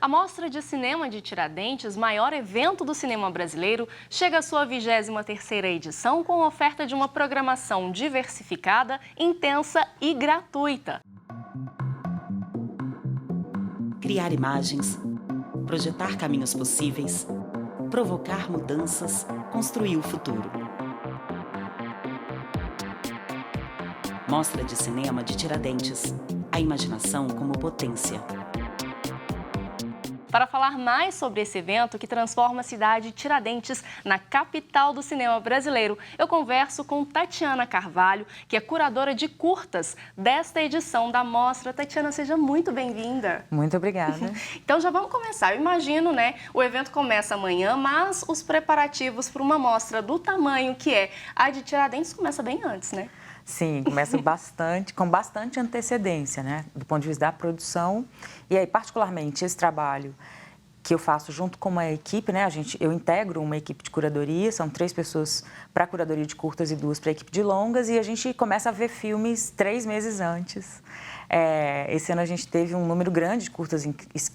A Mostra de Cinema de Tiradentes, maior evento do cinema brasileiro, chega à sua 23ª edição com oferta de uma programação diversificada, intensa e gratuita. Criar imagens, projetar caminhos possíveis, provocar mudanças, construir o futuro. Mostra de Cinema de Tiradentes. A imaginação como potência. Para falar mais sobre esse evento que transforma a cidade de Tiradentes na capital do cinema brasileiro, eu converso com Tatiana Carvalho, que é curadora de curtas desta edição da Mostra. Tatiana, seja muito bem-vinda. Muito obrigada. Então já vamos começar. Eu imagino, né, o evento começa amanhã, mas os preparativos para uma mostra do tamanho que é a de Tiradentes começa bem antes, né? Sim, começa com bastante antecedência, né? Do ponto de vista da produção. E aí, particularmente, esse trabalho que eu faço junto com uma equipe, né? Eu integro uma equipe de curadoria, são 3 pessoas para a curadoria de curtas e 2 para a equipe de longas, e a gente começa a ver filmes 3 meses antes. Esse ano a gente teve um número grande de curtas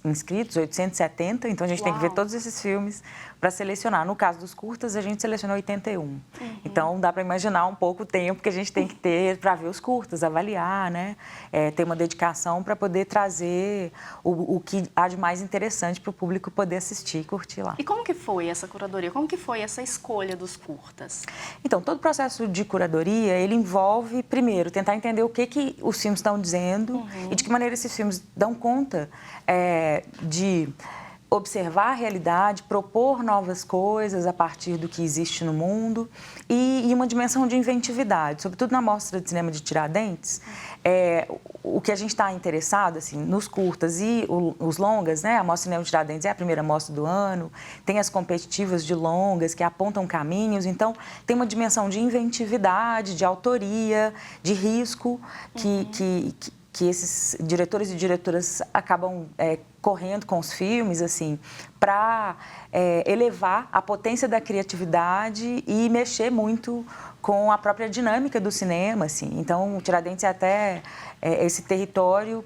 inscritos, 870, então a gente tem que ver todos esses filmes para selecionar. No caso dos curtas, a gente selecionou 81. Então, dá para imaginar um pouco o tempo que a gente tem que ter para ver os curtas, avaliar, né? Ter uma dedicação para poder trazer o que há de mais interessante para o público poder assistir e curtir lá. E como que foi essa curadoria? Como que foi essa escolha dos curtas? Então, todo o processo de curadoria, ele envolve, primeiro, tentar entender o que os filmes estão dizendo e de que maneira esses filmes dão conta de observar a realidade, propor novas coisas a partir do que existe no mundo e uma dimensão de inventividade, sobretudo na Mostra de Cinema de Tiradentes. O que a gente está interessado, assim, nos curtas e os longas, né? A Mostra de Cinema de Tiradentes é a primeira mostra do ano, tem as competitivas de longas que apontam caminhos, então tem uma dimensão de inventividade, de autoria, de risco que esses diretores e diretoras acabam correndo com os filmes, assim, para elevar a potência da criatividade e mexer muito com a própria dinâmica do cinema, assim. Então, o Tiradentes é até esse território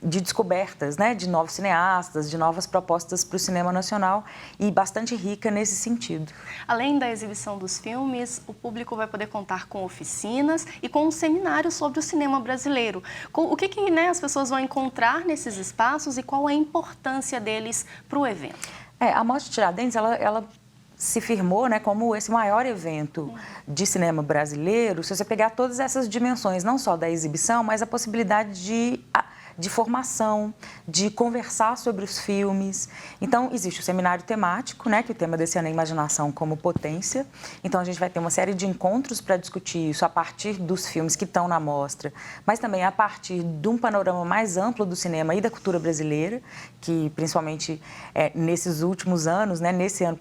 de descobertas, né, de novos cineastas, de novas propostas para o cinema nacional e bastante rica nesse sentido. Além da exibição dos filmes, o público vai poder contar com oficinas e com um seminário sobre o cinema brasileiro. O que né, as pessoas vão encontrar nesses espaços e qual é a importância deles para o evento? A Mostra de Tiradentes, ela se firmou, né, como esse maior evento de cinema brasileiro, se você pegar todas essas dimensões, não só da exibição, mas a possibilidade de formação, de conversar sobre os filmes. Então, existe o seminário temático, né, que o tema desse ano é Imaginação como Potência. Então, a gente vai ter uma série de encontros para discutir isso a partir dos filmes que estão na mostra, mas também a partir de um panorama mais amplo do cinema e da cultura brasileira, que principalmente nesses últimos anos, né, nesse ano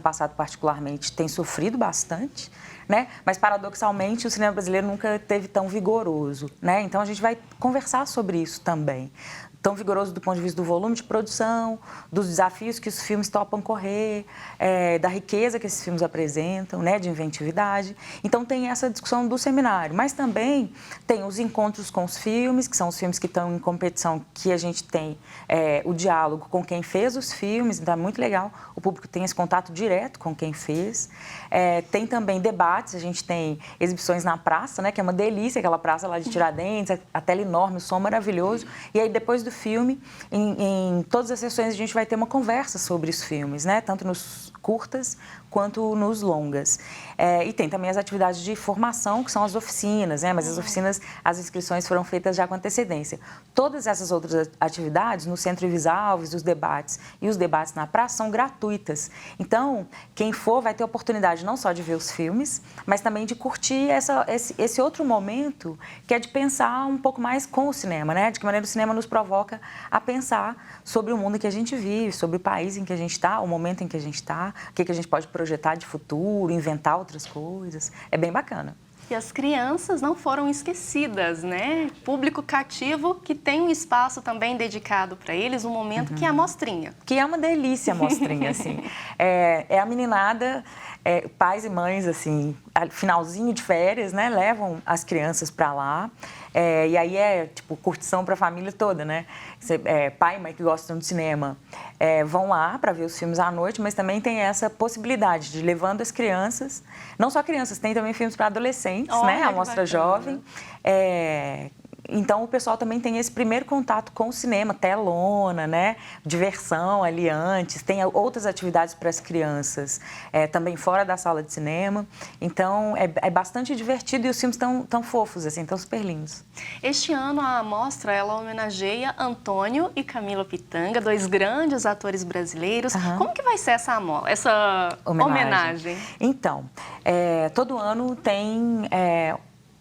passado particularmente, tem sofrido bastante, né? Mas, paradoxalmente, o cinema brasileiro nunca esteve tão vigoroso, né? Então, a gente vai conversar sobre isso também. Tão vigoroso do ponto de vista do volume de produção, dos desafios que os filmes topam correr, da riqueza que esses filmes apresentam, né, de inventividade. Então, tem essa discussão do seminário, mas também tem os encontros com os filmes, que são os filmes que estão em competição, que a gente tem o diálogo com quem fez os filmes, então é muito legal, o público tem esse contato direto com quem fez. Tem também debates, a gente tem exibições na praça, né, que é uma delícia, aquela praça lá de Tiradentes, a tela enorme, o som maravilhoso, e aí depois do filme, em todas as sessões a gente vai ter uma conversa sobre os filmes, né? Tanto nos curtas quanto nos longas. E tem também as atividades de formação, que são as oficinas, né? Mas as oficinas, as inscrições foram feitas já com antecedência. Todas essas outras atividades, no Centro Ives Alves, os debates e os debates na praça, são gratuitas. Então, quem for vai ter a oportunidade não só de ver os filmes, mas também de curtir esse outro momento, que é de pensar um pouco mais com o cinema, né? De que maneira o cinema nos provoca a pensar sobre o mundo em que a gente vive, sobre o país em que a gente está, o momento em que a gente está, o que a gente pode projetar de futuro, inventar outras coisas. É bem bacana. E as crianças não foram esquecidas, né? Público cativo que tem um espaço também dedicado para eles, um momento que é a mostrinha. Que é uma delícia a mostrinha, assim. É a meninada, pais e mães, assim, finalzinho de férias, né? Levam as crianças para lá. E aí tipo, curtição para a família toda, né? Pai e mãe que gostam de cinema vão lá para ver os filmes à noite, mas também tem essa possibilidade de levando as crianças, não só crianças, tem também filmes para adolescentes, né? A mostra jovem. Então, o pessoal também tem esse primeiro contato com o cinema, telona, né? Diversão ali antes, tem outras atividades para as crianças, também fora da sala de cinema. Então, é bastante divertido e os filmes tão fofos, assim, tão super lindos. Este ano, a mostra, ela homenageia Antônio e Camila Pitanga, dois grandes atores brasileiros. Como que vai ser essa homenagem? Então, todo ano tem...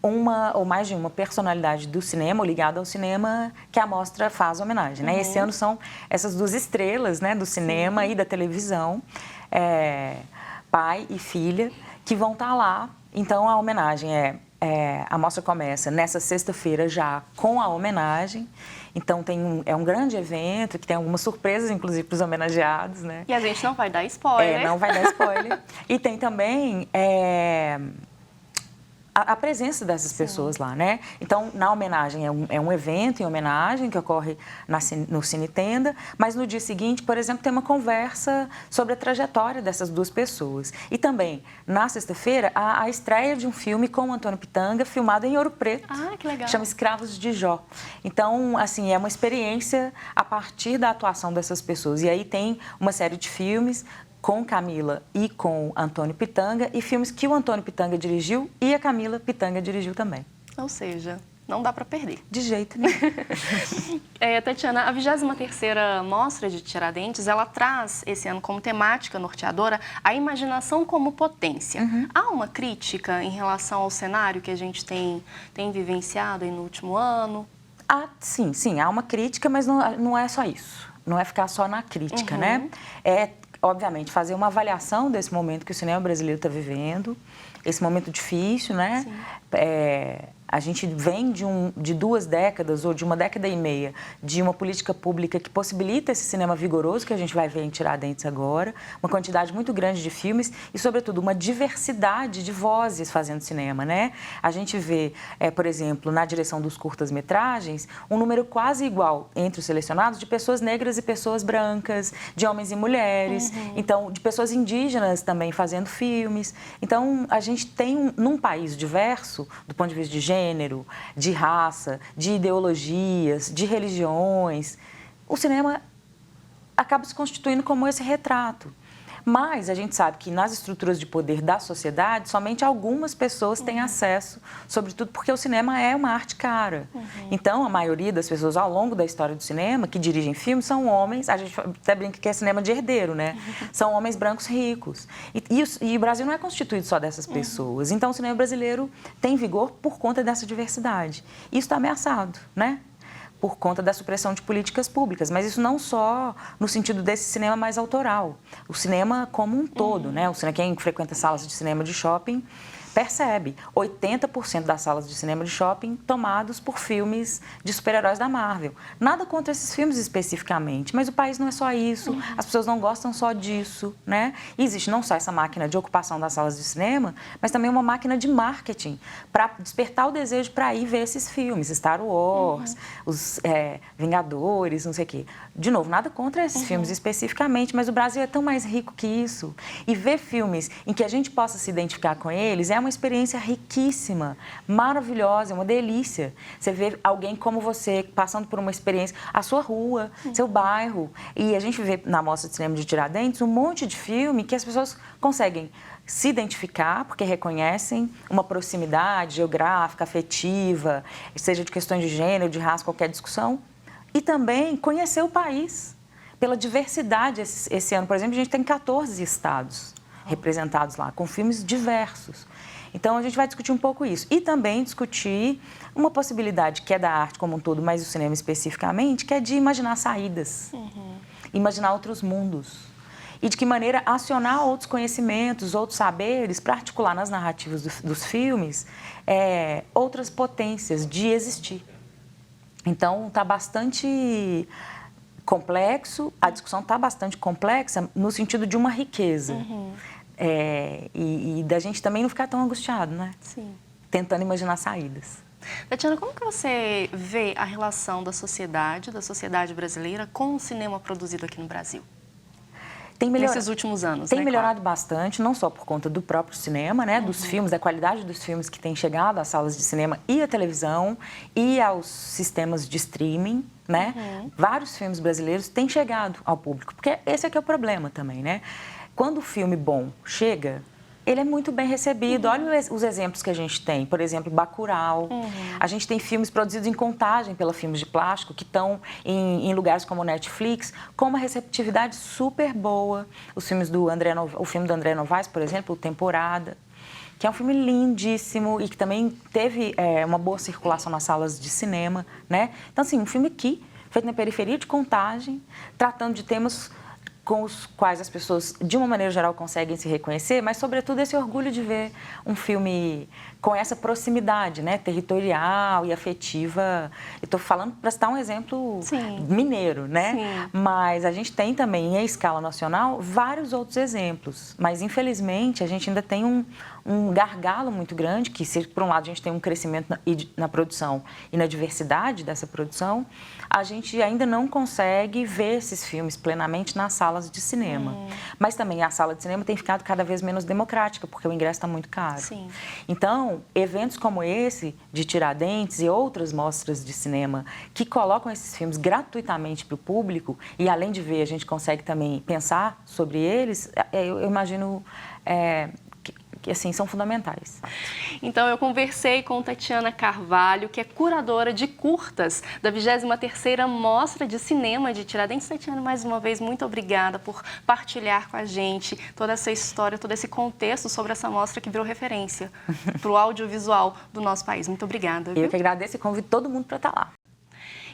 uma ou mais de uma personalidade do cinema, ou ligada ao cinema, que a mostra faz homenagem, né? Esse ano são essas duas estrelas, né, do cinema e da televisão, pai e filha, que vão estar lá. Então, a homenagem a mostra começa nessa sexta-feira já com a homenagem. Então, é um grande evento, que tem algumas surpresas, inclusive, para os homenageados, né? E a gente não vai dar spoiler. Não vai dar spoiler. E tem também... a presença dessas pessoas lá, né? Então, na homenagem, é um evento em homenagem que ocorre no Cine Tenda, mas no dia seguinte, por exemplo, tem uma conversa sobre a trajetória dessas duas pessoas. E também, na sexta-feira, a estreia de um filme com o Antônio Pitanga, filmado em Ouro Preto. Ah, que legal. Chama Escravos de Jó. Então, assim, é uma experiência a partir da atuação dessas pessoas. E aí tem uma série de filmes com Camila e com Antônio Pitanga, e filmes que o Antônio Pitanga dirigiu e a Camila Pitanga dirigiu também. Ou seja, não dá para perder. De jeito nenhum. Tatiana, a 23ª Mostra de Tiradentes, ela traz esse ano como temática norteadora a imaginação como potência. Há uma crítica em relação ao cenário que a gente tem vivenciado aí no último ano? Sim, há uma crítica, mas não é só isso. Não é ficar só na crítica, né? Obviamente, fazer uma avaliação desse momento que o cinema brasileiro está vivendo, esse momento difícil, né? A gente vem de 2 décadas ou de uma década e meia de uma política pública que possibilita esse cinema vigoroso que a gente vai ver em Tiradentes agora, uma quantidade muito grande de filmes e, sobretudo, uma diversidade de vozes fazendo cinema, né? A gente vê, por exemplo, na direção dos curtas-metragens, um número quase igual entre os selecionados de pessoas negras e pessoas brancas, de homens e mulheres, então, de pessoas indígenas também fazendo filmes. Então, a gente tem, num país diverso, do ponto de vista de gênero, de raça, de ideologias, de religiões, o cinema acaba se constituindo como esse retrato. Mas a gente sabe que nas estruturas de poder da sociedade, somente algumas pessoas têm acesso, sobretudo porque o cinema é uma arte cara. Então, a maioria das pessoas ao longo da história do cinema que dirigem filmes são homens, a gente até brinca que é cinema de herdeiro, né? São homens brancos ricos. E o Brasil não é constituído só dessas pessoas. Então, o cinema brasileiro tem vigor por conta dessa diversidade. Isso está ameaçado, né? Por conta da supressão de políticas públicas, mas isso não só no sentido desse cinema mais autoral, o cinema como um todo, né? Quem frequenta salas de cinema de shopping percebe 80% das salas de cinema de shopping tomados por filmes de super-heróis da Marvel. Nada contra esses filmes especificamente, mas o país não é só isso, as pessoas não gostam só disso, né? E existe não só essa máquina de ocupação das salas de cinema, mas também uma máquina de marketing para despertar o desejo para ir ver esses filmes, Star Wars, os Vingadores, não sei o quê. De novo, nada contra esses filmes especificamente, mas o Brasil é tão mais rico que isso. E ver filmes em que a gente possa se identificar com eles é uma experiência riquíssima, maravilhosa, uma delícia. Você vê alguém como você passando por uma experiência, a sua rua, seu bairro. E a gente vê na Mostra de Cinema de Tiradentes um monte de filme que as pessoas conseguem se identificar, porque reconhecem uma proximidade geográfica, afetiva, seja de questões de gênero, de raça, qualquer discussão. E também conhecer o país pela diversidade. Esse ano, por exemplo, a gente tem 14 estados representados lá, com filmes diversos. Então, a gente vai discutir um pouco isso. E também discutir uma possibilidade que é da arte como um todo, mas o cinema especificamente, que é de imaginar saídas, imaginar outros mundos. e de que maneira acionar outros conhecimentos, outros saberes para articular nas narrativas dos filmes outras potências de existir. Então, está bastante complexo, a discussão está bastante complexa no sentido de uma riqueza. E da gente também não ficar tão angustiado, né? Sim. Tentando imaginar saídas. Tatiana, como que você vê a relação da sociedade brasileira com o cinema produzido aqui no Brasil? Nesses últimos anos, Tem né, melhorado bastante, não só por conta do próprio cinema, né, dos filmes, da qualidade dos filmes que têm chegado às salas de cinema e à televisão e aos sistemas de streaming, né? Vários filmes brasileiros têm chegado ao público, porque esse aqui é o problema também, né? Quando o filme bom chega, ele é muito bem recebido. Olha os exemplos que a gente tem. Por exemplo, Bacurau. A gente tem filmes produzidos em Contagem pela Filmes de Plástico, que estão em lugares como Netflix, com uma receptividade super boa. Os filmes do o filme do André Novaes, por exemplo, Temporada, que é um filme lindíssimo e que também teve uma boa circulação nas salas de cinema, né? Então, assim, um filme aqui, feito na periferia de Contagem, tratando de temas com os quais as pessoas, de uma maneira geral, conseguem se reconhecer, mas, sobretudo, esse orgulho de ver um filme com essa proximidade, né, territorial e afetiva. Eu estou falando para citar um exemplo mineiro, né? Sim. Mas a gente tem também, em escala nacional, vários outros exemplos. Mas, infelizmente, a gente ainda tem um gargalo muito grande, que, se por um lado a gente tem um crescimento na produção e na diversidade dessa produção, a gente ainda não consegue ver esses filmes plenamente nas salas de cinema. Mas também a sala de cinema tem ficado cada vez menos democrática, porque o ingresso está muito caro. Sim. Então, eventos como esse, de Tiradentes e outras mostras de cinema, que colocam esses filmes gratuitamente para o público, e além de ver, a gente consegue também pensar sobre eles, eu imagino que assim, são fundamentais. Então, eu conversei com Tatiana Carvalho, que é curadora de curtas da 23ª Mostra de Cinema de Tiradentes. Tatiana, mais uma vez, muito obrigada por partilhar com a gente toda essa história, todo esse contexto sobre essa mostra que virou referência para o audiovisual do nosso país. Muito obrigada. Viu? Eu que agradeço e convido todo mundo para estar lá.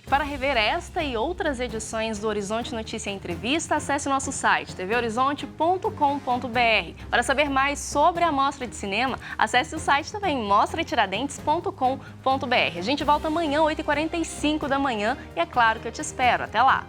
Para rever esta e outras edições do Horizonte Notícia Entrevista, acesse o nosso site tvhorizonte.com.br. Para saber mais sobre a Mostra de Cinema, acesse o site também mostratiradentes.com.br. A gente volta amanhã, 8h45 da manhã, e é claro que eu te espero. Até lá!